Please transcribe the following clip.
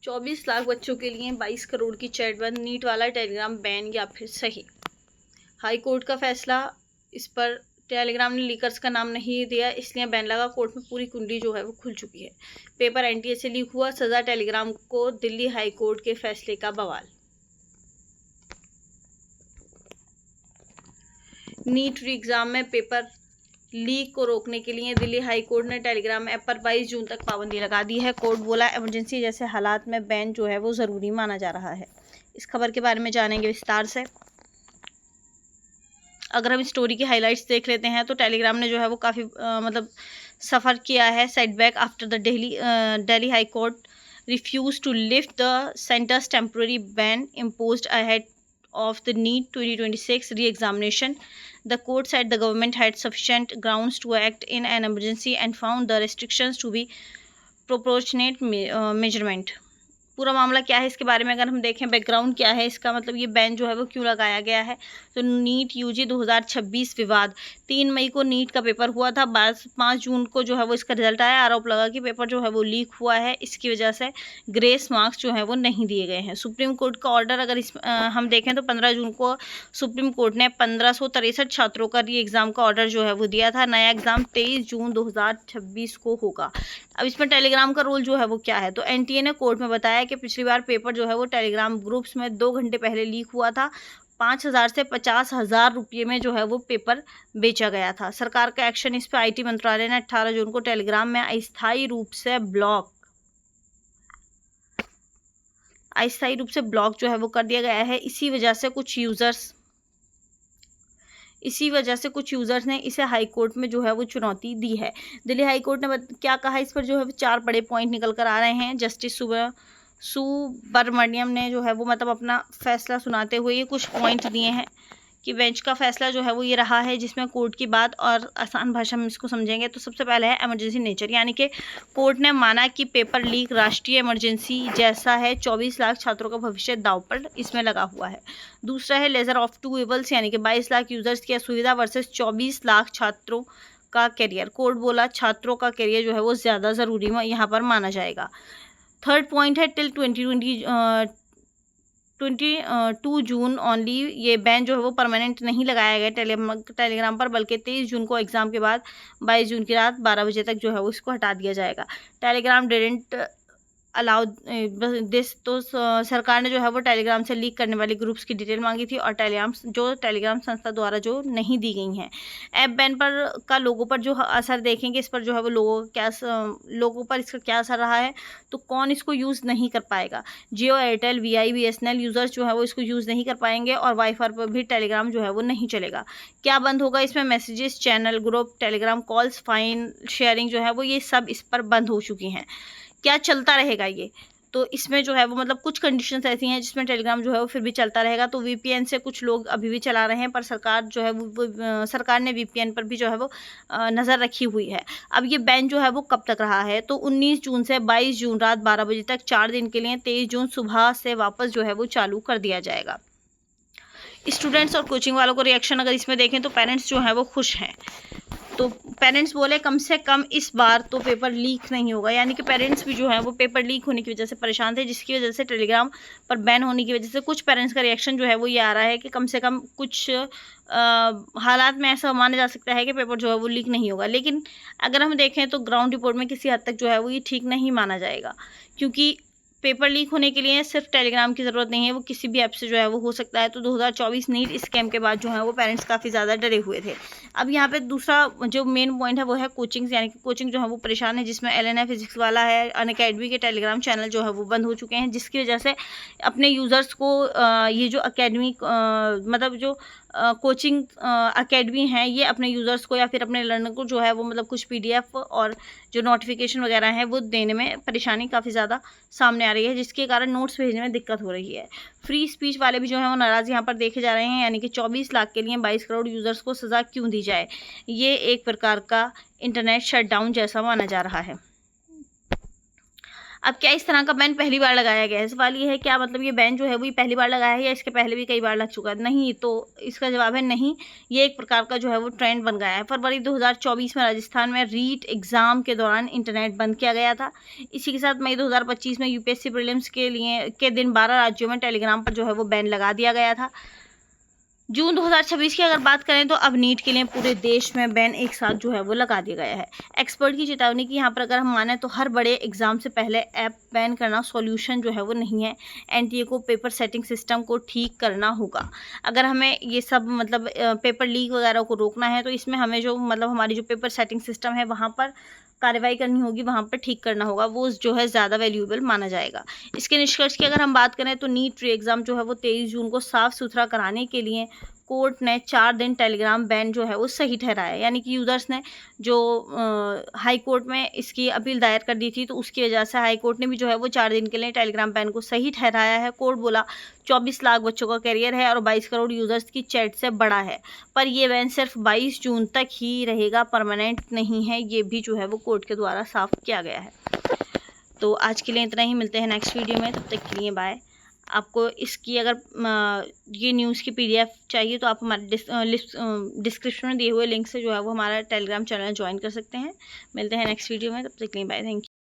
24 लाख बच्चों के लिए 22 करोड़ की चैट बंद, नीट वाला टेलीग्राम बैन या फिर सही। हाई कोर्ट का फैसला, इस पर टेलीग्राम ने लीकर्स का नाम नहीं दिया इसलिए बैन लगा। कोर्ट में पूरी कुंडी जो है वो खुल चुकी है। पेपर एनटीए से लीक हुआ, सजा टेलीग्राम को, दिल्ली हाई कोर्ट के फैसले का बवाल। नीट री एग्जाम में पेपर लीक को रोकने के लिए दिल्ली हाई कोर्ट ने टेलीग्राम ऐप पर 22 जून तक पाबंदी लगा दी है। कोर्ट बोला इमरजेंसी जैसे हालात में बैन जो है वो ज़रूरी माना जा रहा है। इस खबर के बारे में जानेंगे विस्तार से। अगर हम स्टोरी की हाइलाइट्स देख लेते हैं तो टेलीग्राम ने जो है वो काफ़ी मतलब सफ़र किया है। Setback after the Delhi high court refuse to lift the centre's temporary ban imposed ahead of the NEET 2026 re-examination. The court said the government had sufficient grounds to act in an emergency and found the restrictions to be proportionate measurement. पूरा मामला क्या है इसके बारे में अगर हम देखें, बैकग्राउंड क्या है इसका, मतलब ये बैन जो है वो क्यों लगाया गया है। तो नीट यूजी 2026 विवाद, 3 मई को नीट का पेपर हुआ था, 5 जून को जो है वो इसका रिजल्ट आया। आरोप लगा कि पेपर जो है वो लीक हुआ है, इसकी वजह से ग्रेस मार्क्स जो है वो नहीं दिए गए हैं। सुप्रीम कोर्ट का ऑर्डर अगर हम देखें तो 15 जून को सुप्रीम कोर्ट ने 1563 छात्रों का री एग्ज़ाम का ऑर्डर जो है वो दिया था। नया एग्ज़ाम 23 जून 2026 को होगा। अब इसमें टेलीग्राम का रोल जो है वो क्या है, तो एनटीए ने कोर्ट में बताया कि पिछली बार पेपर जो है वो टेलीग्राम ग्रुप्स में 2 घंटे पहले लीक हुआ था। 5,000 से 50,000 रुपये में जो है वो पेपर बेचा गया था। सरकार का एक्शन, इस पर आईटी मंत्रालय ने 18 जून को टेलीग्राम में अस्थायी रूप से ब्लॉक जो है वो कर दिया गया है। इसी वजह से कुछ यूज़र्स ने इसे हाई कोर्ट में जो है वो चुनौती दी है। दिल्ली हाई कोर्ट ने क्या कहा इस पर जो है 4 बड़े पॉइंट निकल कर आ रहे हैं। जस्टिस सुब्रमण्यम ने जो है वो मतलब अपना फैसला सुनाते हुए ये कुछ पॉइंट दिए हैं कि बेंच का फैसला जो है वो ये रहा है, जिसमें कोर्ट की बात और आसान भाषा में इसको समझेंगे। तो सबसे पहले है इमरजेंसी नेचर, यानी कि कोर्ट ने माना कि पेपर लीक राष्ट्रीय इमरजेंसी जैसा है। 24 लाख छात्रों का भविष्य दांव पर इसमें लगा हुआ है। दूसरा है लेजर ऑफ टू इवल्स, यानी कि 22 लाख यूजर्स की असुविधा वर्सेस 24 लाख छात्रों का करियर। कोर्ट बोला छात्रों का करियर जो है वो ज़्यादा ज़रूरी यहाँ पर माना जाएगा। थर्ड पॉइंट है टिल 22 जून ओनली, ये बैन जो है वो परमानेंट नहीं लगाया गया टेलीग्राम पर, बल्कि 23 जून को एग्ज़ाम के बाद 22 जून की रात 12 बजे तक जो है वो इसको हटा दिया जाएगा। टेलीग्राम डिडंट अलाउ दिस, तो सरकार ने जो है वो टेलीग्राम से लीक करने वाली ग्रुप्स की डिटेल मांगी थी और टेलीग्राम संस्था द्वारा जो नहीं दी गई हैं। ऐप बैन का लोगों पर जो असर देखेंगे, इस पर जो है वो लोगों पर इसका क्या असर रहा है, तो कौन इसको यूज़ नहीं कर पाएगा। जियो, एयरटेल, वीआई, बीएसएनएल यूज़र्स जो है वो इसको यूज़ नहीं कर पाएंगे और वाईफाई पर भी टेलीग्राम जो है वो नहीं चलेगा। क्या बंद होगा इसमें, messages, channel, group, Telegram calls, fine sharing जो है वो ये सब इस पर बंद हो चुकी हैं। क्या चलता रहेगा ये, तो इसमें जो है वो मतलब कुछ कंडीशंस ऐसी हैं जिसमें टेलीग्राम जो है वो फिर भी चलता रहेगा। तो वीपीएन से कुछ लोग अभी भी चला रहे हैं, पर सरकार जो है वो सरकार ने वीपीएन पर भी जो है वो नज़र रखी हुई है। अब ये बैन जो है वो कब तक रहा है, तो 19 जून से 22 जून रात 12 बजे तक 4 दिन के लिए 23 जून सुबह से वापस जो है वो चालू कर दिया जाएगा। स्टूडेंट्स और कोचिंग वालों को रिएक्शन अगर इसमें देखें तो पेरेंट्स जो हैं वो खुश हैं। तो पेरेंट्स बोले कम से कम इस बार तो पेपर लीक नहीं होगा, यानी कि पेरेंट्स भी जो है वो पेपर लीक होने की वजह से परेशान थे, जिसकी वजह से टेलीग्राम पर बैन होने की वजह से कुछ पेरेंट्स का रिएक्शन जो है वो ये आ रहा है कि कम से कम कुछ हालात में ऐसा माना जा सकता है कि पेपर जो है वो लीक नहीं होगा। लेकिन अगर हम देखें तो ग्राउंड रिपोर्ट में किसी हद तक जो है वो ये ठीक नहीं माना जाएगा, क्योंकि पेपर लीक होने के लिए सिर्फ टेलीग्राम की ज़रूरत नहीं है, वो किसी भी ऐप से जो है वो हो सकता है। तो 2024 नीट स्कैम के बाद जो है वो पेरेंट्स काफ़ी ज़्यादा डरे हुए थे। अब यहाँ पे दूसरा जो मेन पॉइंट है वो है कोचिंग, यानी कि कोचिंग जो है वो परेशान है, जिसमें एलएनए फिजिक्स वाला है, अनअकैडमी के टेलीग्राम चैनल जो है वो बंद हो चुके हैं, जिसकी वजह से अपने यूज़र्स को ये जो अकेडमी मतलब जो कोचिंग अकेडमी है ये अपने यूज़र्स को या फिर अपने लर्नर को जो है वो मतलब कुछ पीडीएफ और जो नोटिफिकेशन वगैरह है वो देने में परेशानी काफ़ी ज़्यादा सामने आ रही है, जिसके कारण नोट्स भेजने में दिक्कत हो रही है। फ्री स्पीच वाले भी जो है वो नाराज़ यहाँ पर देखे जा रहे हैं, यानी कि 24 लाख के लिए 22 करोड़ यूज़र्स को सज़ा क्यों दी जाए, ये एक प्रकार का इंटरनेट शटडाउन जैसा माना जा रहा है। अब क्या इस तरह का बैन पहली बार लगाया गया है? सवाल ये है, क्या मतलब ये बैन जो है वो पहली बार लगाया है या इसके पहले भी कई बार लग चुका है? नहीं, तो इसका जवाब है नहीं, ये एक प्रकार का जो है वो ट्रेंड बन गया है। फरवरी 2024 में राजस्थान में रीट एग्ज़ाम के दौरान इंटरनेट बंद किया गया था। इसी के साथ मई 2025 में यूपीएससी प्रीलिम्स के दिन 12 राज्यों में टेलीग्राम पर जो है वो बैन लगा दिया गया था। जून 2026 की अगर बात करें तो अब नीट के लिए पूरे देश में बैन एक साथ जो है वो लगा दिया गया है। एक्सपर्ट की चेतावनी की यहाँ पर अगर हम माने तो हर बड़े एग्जाम से पहले ऐप बैन करना सॉल्यूशन जो है वो नहीं है। एनटीए को पेपर सेटिंग सिस्टम को ठीक करना होगा। अगर हमें ये सब मतलब पेपर लीक वगैरह को रोकना है तो इसमें हमें जो मतलब हमारी जो पेपर सेटिंग सिस्टम है वहाँ पर कार्रवाई करनी होगी, वहाँ पर ठीक करना होगा, वो जो है ज़्यादा वैल्यूएबल माना जाएगा। इसके निष्कर्ष की अगर हम बात करें तो नीट री एग्ज़ाम जो है वो 23 जून को साफ सुथरा कराने के लिए कोर्ट ने 4 दिन टेलीग्राम बैन जो है वो सही ठहराया। यानी कि यूज़र्स ने जो हाई कोर्ट में इसकी अपील दायर कर दी थी तो उसकी वजह से हाई कोर्ट ने भी जो है वो 4 दिन के लिए टेलीग्राम बैन को सही ठहराया है। कोर्ट बोला 24 लाख बच्चों का करियर है और 22 करोड़ यूज़र्स की चैट से बड़ा है, पर ये बैन सिर्फ 22 जून तक ही रहेगा, परमानेंट नहीं है। ये भी जो है वो कोर्ट के द्वारा साफ किया गया है। तो आज के लिए इतना ही, मिलते हैं नेक्स्ट वीडियो में, तब तक के लिए बाय। आपको इसकी अगर ये न्यूज़ की पीडीएफ चाहिए तो आप हमारे डिस्क्रिप्शन में दिए हुए लिंक से जो है वो हमारा टेलीग्राम चैनल ज्वाइन कर सकते हैं। मिलते हैं नेक्स्ट वीडियो में, तब तक के लिए बाय, थैंक यू।